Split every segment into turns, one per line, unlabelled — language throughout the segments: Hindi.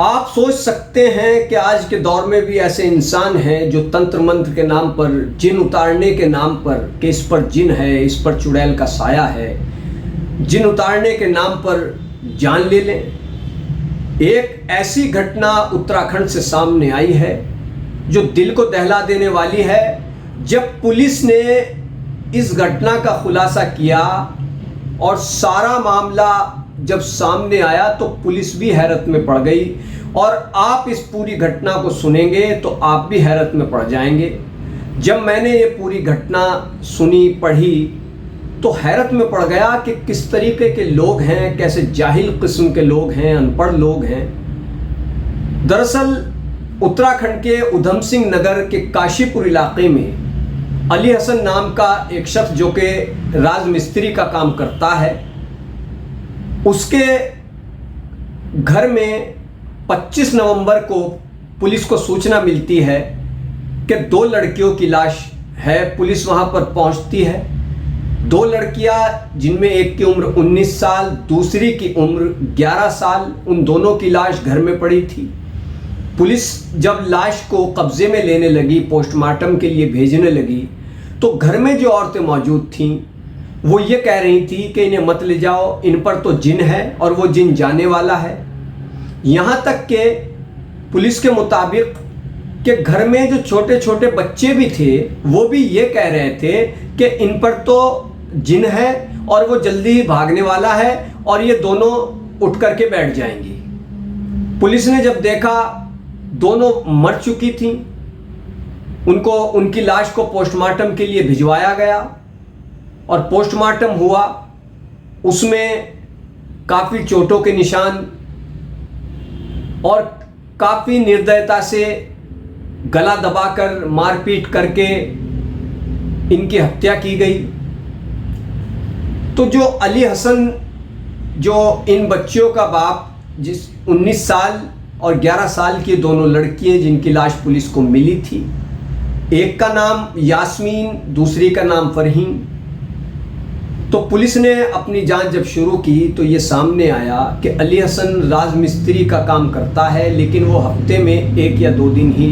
आप सोच सकते हैं कि आज के दौर में भी ऐसे इंसान हैं जो तंत्र मंत्र के नाम पर, जिन उतारने के नाम पर कि इस पर जिन है, इस पर चुड़ैल का साया है, जिन उतारने के नाम पर जान ले लें। एक ऐसी घटना उत्तराखंड से सामने आई है जो दिल को दहला देने वाली है। जब पुलिस ने इस घटना का खुलासा किया और सारा मामला जब सामने आया तो पुलिस भी हैरत में पड़ गई। और आप इस पूरी घटना को सुनेंगे तो आप भी हैरत में पड़ जाएंगे। जब मैंने ये पूरी घटना सुनी, पढ़ी, तो हैरत में पड़ गया कि किस तरीके के लोग हैं, कैसे जाहिल किस्म के लोग हैं, अनपढ़ लोग हैं। दरअसल उत्तराखंड के उधम सिंह नगर के काशीपुर इलाके में अली हसन नाम का एक शख्स जो कि राजमिस्त्री का काम करता है, उसके घर में 25 नवंबर को पुलिस को सूचना मिलती है कि 2 लड़कियों की लाश है। पुलिस वहां पर पहुंचती है। 2 लड़कियां जिनमें एक की उम्र 19 साल, दूसरी की उम्र 11 साल, उन दोनों की लाश घर में पड़ी थी। पुलिस जब लाश को कब्जे में लेने लगी, पोस्टमार्टम के लिए भेजने लगी, तो घर में जो औरतें मौजूद थीं वो ये कह रही थी कि इन्हें मत ले जाओ, इन पर तो जिन है और वो जिन जाने वाला है। यहाँ तक कि पुलिस के मुताबिक कि घर में जो छोटे छोटे बच्चे भी थे वो भी ये कह रहे थे कि इन पर तो जिन है और वो जल्दी ही भागने वाला है और ये दोनों उठ करके बैठ जाएंगी। पुलिस ने जब देखा दोनों मर चुकी थीं, उनकी लाश को पोस्टमार्टम के लिए भिजवाया गया और पोस्टमार्टम हुआ। उसमें काफ़ी चोटों के निशान और काफ़ी निर्दयता से गला दबाकर मारपीट करके इनकी हत्या की गई। तो जो अली हसन, जो इन बच्चियों का बाप, जिस 19 साल और 11 साल की दोनों लड़कियां जिनकी लाश पुलिस को मिली थी, एक का नाम यास्मीन, दूसरी का नाम फरहीन। तो पुलिस ने अपनी जांच जब शुरू की तो ये सामने आया कि अली हसन राजमिस्त्री का काम करता है, लेकिन वो हफ्ते में 1 या 2 दिन ही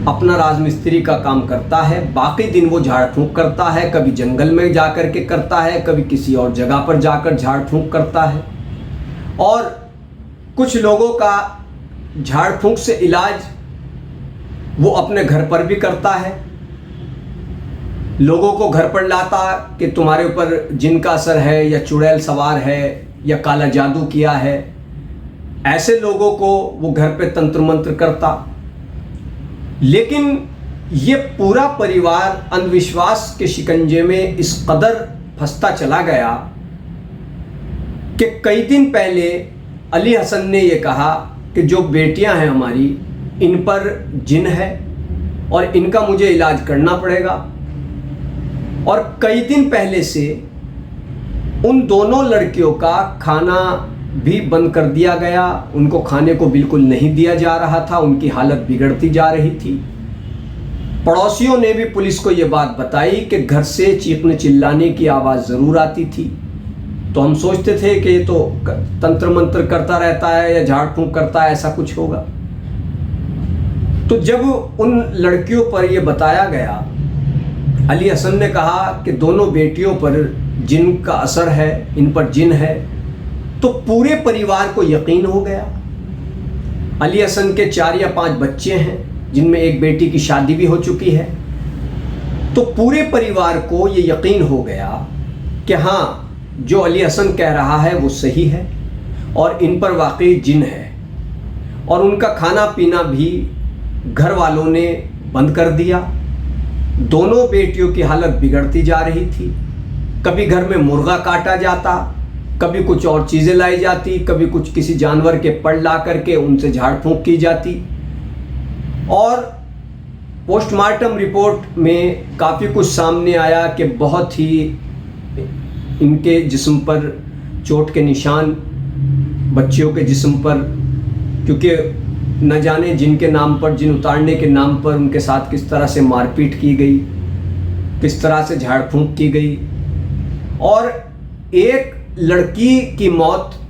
अपना राजमिस्त्री का काम करता है। बाकी दिन वो झाड़ फूंक करता है, कभी जंगल में जा कर के करता है, कभी किसी और जगह पर जाकर झाड़ फूंक करता है। और कुछ लोगों का झाड़ फूंक से इलाज वो अपने घर पर भी करता है। लोगों को घर पर लाता कि तुम्हारे ऊपर जिन का असर है या चुड़ैल सवार है या काला जादू किया है। ऐसे लोगों को वो घर पे तंत्र मंत्र करता। लेकिन ये पूरा परिवार अंधविश्वास के शिकंजे में इस कदर फंसता चला गया कि कई दिन पहले अली हसन ने ये कहा कि जो बेटियां हैं हमारी, इन पर जिन है और इनका मुझे इलाज करना पड़ेगा। और कई दिन पहले से उन दोनों लड़कियों का खाना भी बंद कर दिया गया। उनको खाने को बिल्कुल नहीं दिया जा रहा था, उनकी हालत बिगड़ती जा रही थी। पड़ोसियों ने भी पुलिस को ये बात बताई कि घर से चीखने चिल्लाने की आवाज़ ज़रूर आती थी। तो हम सोचते थे कि ये तो तंत्र मंत्र करता रहता है या झाड़ फूंक करता है, ऐसा कुछ होगा। तो जब उन लड़कियों पर यह बताया गया, अली हसन ने कहा कि दोनों बेटियों पर जिन का असर है, इन पर जिन है, तो पूरे परिवार को यकीन हो गया। अली हसन के 4 या 5 बच्चे हैं, जिनमें एक बेटी की शादी भी हो चुकी है। तो पूरे परिवार को ये यकीन हो गया कि हाँ, जो अली हसन कह रहा है वो सही है और इन पर वाकई जिन है। और उनका खाना पीना भी घर वालों ने बंद कर दिया। दोनों बेटियों की हालत बिगड़ती जा रही थी। कभी घर में मुर्गा काटा जाता, कभी कुछ और चीज़ें लाई जाती, कभी कुछ किसी जानवर के पड़ ला करके उनसे झाड़ फूंक की जाती। और पोस्टमार्टम रिपोर्ट में काफ़ी कुछ सामने आया कि बहुत ही इनके जिस्म पर चोट के निशान, बच्चियों के जिस्म पर, क्योंकि न जाने जिनके नाम पर, जिन उतारने के नाम पर उनके साथ किस तरह से मारपीट की गई, किस तरह से झाड़ फूंक की गई। और एक लड़की की मौत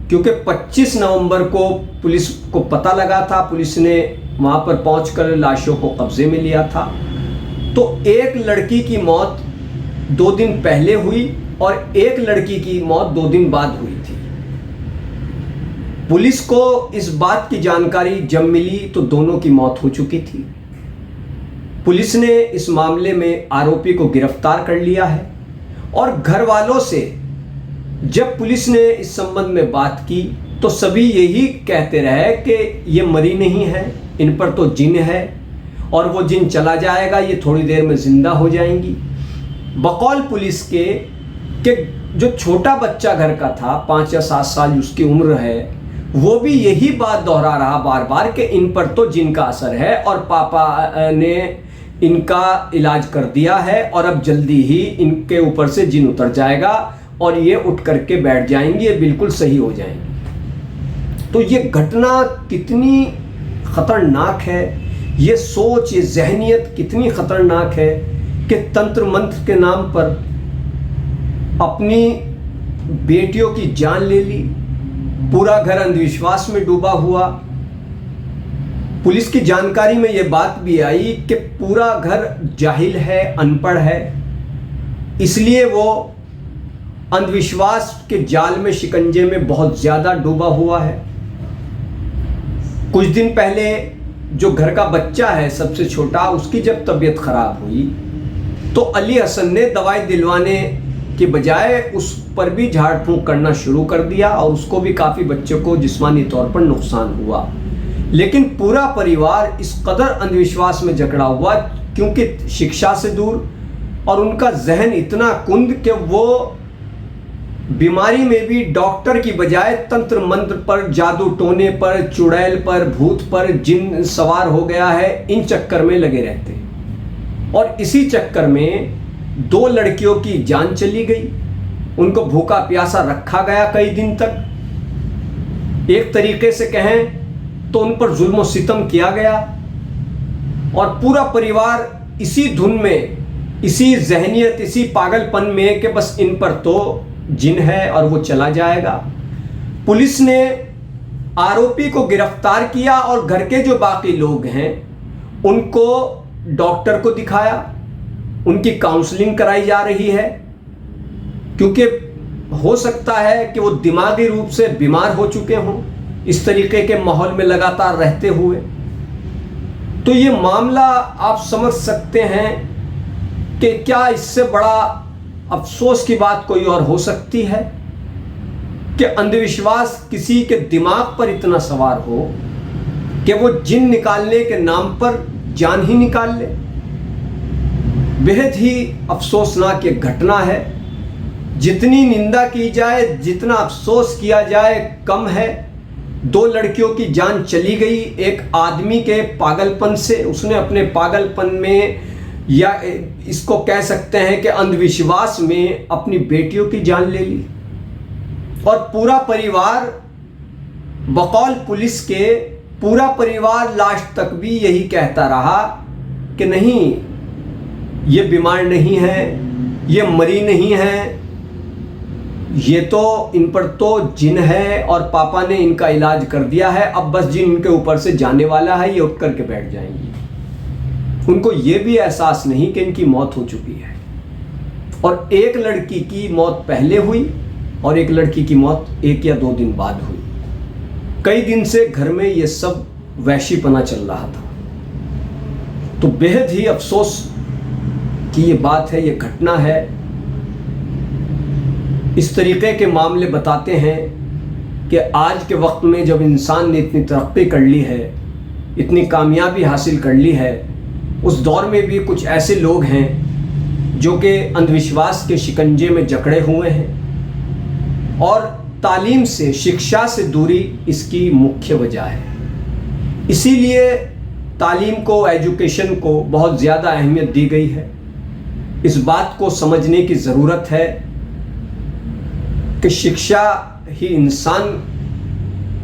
क्योंकि 25 नवंबर को पुलिस को पता लगा था, पुलिस ने वहाँ पर पहुंचकर लाशों को कब्जे में लिया था। तो एक लड़की की मौत 2 दिन पहले हुई और एक लड़की की मौत 2 दिन बाद हुई थी। पुलिस को इस बात की जानकारी जब मिली तो दोनों की मौत हो चुकी थी। पुलिस ने इस मामले में आरोपी को गिरफ्तार कर लिया है और घर वालों से जब पुलिस ने इस संबंध में बात की तो सभी यही कहते रहे कि ये मरी नहीं है, इन पर तो जिन है और वो जिन चला जाएगा, ये थोड़ी देर में जिंदा हो जाएंगी। बकौल पुलिस के जो छोटा बच्चा घर का था, 5 या 7 साल उसकी उम्र है, वो भी यही बात दोहरा रहा बार बार कि इन पर तो जिन का असर है और पापा ने इनका इलाज कर दिया है और अब जल्दी ही इनके ऊपर से जिन उतर जाएगा और ये उठ करके बैठ जाएंगी, ये बिल्कुल सही हो जाएंगी। तो ये घटना कितनी खतरनाक है, ये सोच, ये जहनियत कितनी खतरनाक है कि तंत्र मंत्र के नाम पर अपनी बेटियों की जान ले ली, पूरा घर अंधविश्वास में डूबा हुआ। पुलिस की जानकारी में यह बात भी आई कि पूरा घर जाहिल है, अनपढ़ है, इसलिए वो अंधविश्वास के जाल में, शिकंजे में बहुत ज़्यादा डूबा हुआ है। कुछ दिन पहले जो घर का बच्चा है सबसे छोटा, उसकी जब तबीयत खराब हुई तो अली हसन ने दवाई दिलवाने के बजाय उस पर भी झाड़ फूंक करना शुरू कर दिया और उसको भी काफ़ी बच्चों को जिस्मानी तौर पर नुकसान हुआ। लेकिन पूरा परिवार इस कदर अंधविश्वास में जकड़ा हुआ क्योंकि शिक्षा से दूर और उनका जहन इतना कुंद कि वो बीमारी में भी डॉक्टर की बजाय तंत्र मंत्र पर, जादू टोने पर, चुड़ैल पर, भूत पर, जिन सवार हो गया है, इन चक्कर में लगे रहते हैं। और इसी चक्कर में 2 लड़कियों की जान चली गई, उनको भूखा प्यासा रखा गया कई दिन तक। एक तरीके से कहें तो उन पर जुल्म और सितम किया गया और पूरा परिवार इसी धुन में, इसी जहनियत, इसी पागलपन में कि बस इन पर तो जिन है और वो चला जाएगा। पुलिस ने आरोपी को गिरफ्तार किया और घर के जो बाकी लोग हैं उनको डॉक्टर को दिखाया, उनकी काउंसलिंग कराई जा रही है क्योंकि हो सकता है कि वो दिमागी रूप से बीमार हो चुके हों इस तरीके के माहौल में लगातार रहते हुए। तो ये मामला आप समझ सकते हैं कि क्या इससे बड़ा अफसोस की बात कोई और हो सकती है कि अंधविश्वास किसी के दिमाग पर इतना सवार हो कि वो जिन निकालने के नाम पर जान ही निकाल ले। बेहद ही अफसोसनाक ये घटना है। जितनी निंदा की जाए, जितना अफसोस किया जाए कम है। 2 लड़कियों की जान चली गई एक आदमी के पागलपन से, उसने अपने पागलपन में या इसको कह सकते हैं कि अंधविश्वास में अपनी बेटियों की जान ले ली। और पूरा परिवार, बकौल पुलिस के, पूरा परिवार लास्ट तक भी यही कहता रहा कि नहीं, ये बीमार नहीं है, ये मरी नहीं है, ये तो इन पर तो जिन है और पापा ने इनका इलाज कर दिया है, अब बस जिन इनके ऊपर से जाने वाला है, ये उठ करके बैठ जाएंगी। उनको ये भी एहसास नहीं कि इनकी मौत हो चुकी है। और एक लड़की की मौत पहले हुई और एक लड़की की मौत 1 या 2 दिन बाद हुई। कई दिन से घर में ये सब वैशीपना चल रहा था। तो बेहद ही अफसोस की ये बात है, ये घटना है। इस तरीके के मामले बताते हैं कि आज के वक्त में जब इंसान ने इतनी तरक्की कर ली है, इतनी कामयाबी हासिल कर ली है, उस दौर में भी कुछ ऐसे लोग हैं जो कि अंधविश्वास के शिकंजे में जकड़े हुए हैं और तालीम से, शिक्षा से दूरी इसकी मुख्य वजह है। इसीलिए तालीम को, एजुकेशन को बहुत ज़्यादा अहमियत दी गई है। इस बात को समझने की ज़रूरत है कि शिक्षा ही इंसान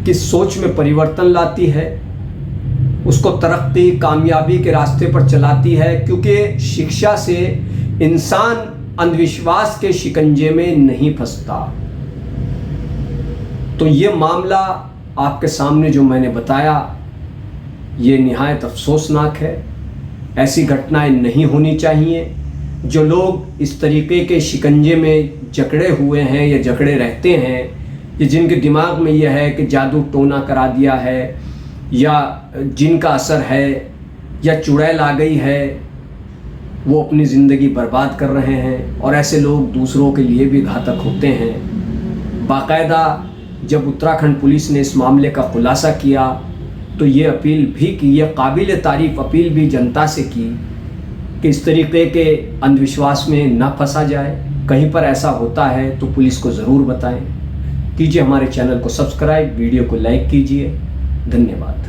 की सोच में परिवर्तन लाती है, उसको तरक्की, कामयाबी के रास्ते पर चलाती है, क्योंकि शिक्षा से इंसान अंधविश्वास के शिकंजे में नहीं फंसता। तो ये मामला आपके सामने जो मैंने बताया ये निहायत अफसोसनाक है। ऐसी घटनाएं नहीं होनी चाहिए। जो लोग इस तरीके के शिकंजे में जकड़े हुए हैं या जकड़े रहते हैं, या जिनके दिमाग में यह है कि जादू टोना करा दिया है या जिनका असर है या चुड़ैल आ गई है, वो अपनी ज़िंदगी बर्बाद कर रहे हैं और ऐसे लोग दूसरों के लिए भी घातक होते हैं। बाकायदा जब उत्तराखंड पुलिस ने इस मामले का खुलासा किया तो ये अपील भी की, ये काबिल तारीफ़ अपील भी जनता से की कि इस तरीके के अंधविश्वास में ना फंसा जाए। कहीं पर ऐसा होता है तो पुलिस को ज़रूर बताएं। कीजिए हमारे चैनल को सब्सक्राइब, वीडियो को लाइक कीजिए। धन्यवाद।